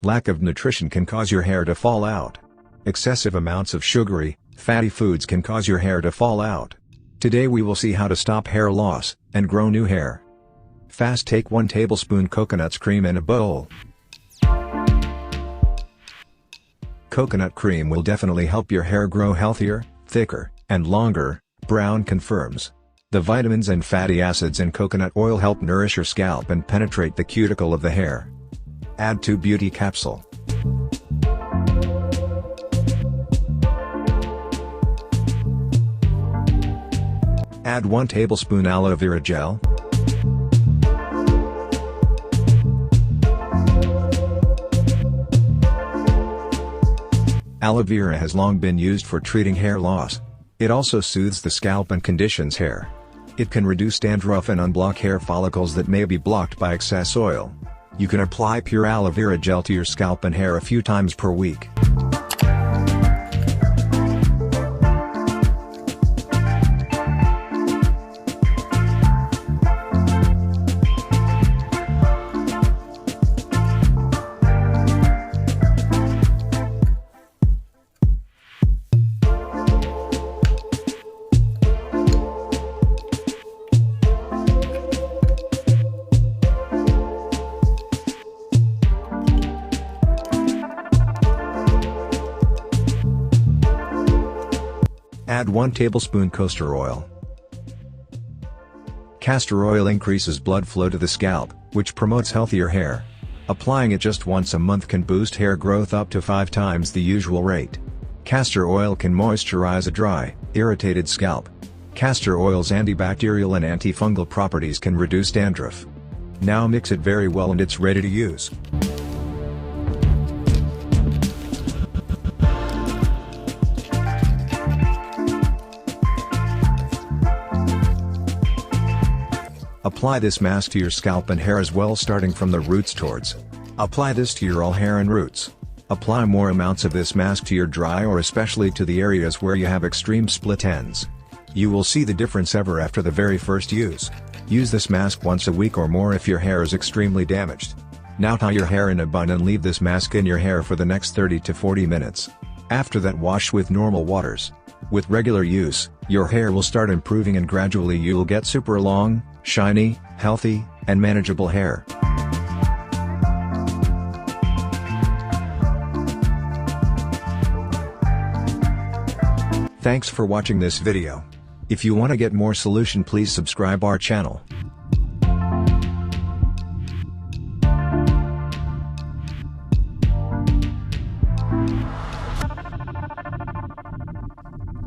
Lack of nutrition can cause your hair to fall out. Excessive amounts of sugary, fatty foods can cause your hair to fall out. Today we will see how to stop hair loss and grow new hair. Fast. Take 1 tablespoon coconut cream in a bowl. Coconut cream will definitely help your hair grow healthier, thicker, and longer, Brown confirms. The vitamins and fatty acids in coconut oil help nourish your scalp and penetrate the cuticle of the hair. Add 2 beauty capsule. Add 1 tablespoon aloe vera gel. Aloe vera has long been used for treating hair loss. It also soothes the scalp and conditions hair. It can reduce dandruff and unblock hair follicles that may be blocked by excess oil. You can apply pure aloe vera gel to your scalp and hair a few times per week. Add 1 tablespoon castor oil. Castor oil increases blood flow to the scalp, which promotes healthier hair. Applying it just once a month can boost hair growth up to 5 times the usual rate. Castor oil can moisturize a dry, irritated scalp. Castor oil's antibacterial and antifungal properties can reduce dandruff. Now mix it very well and it's ready to use. Apply this mask to your scalp and hair as well, starting from the roots towards. Apply this to your all hair and roots. Apply more amounts of this mask to your dry or especially to the areas where you have extreme split ends. You will see the difference ever after the very first use. Use this mask once a week or more if your hair is extremely damaged. Now tie your hair in a bun and leave this mask in your hair for the next 30 to 40 minutes. After that, wash with normal waters. With regular use, your hair will start improving and gradually you'll get super long, shiny, healthy, and manageable hair. Thanks for watching this video. If you want to get more solution, please subscribe our channel.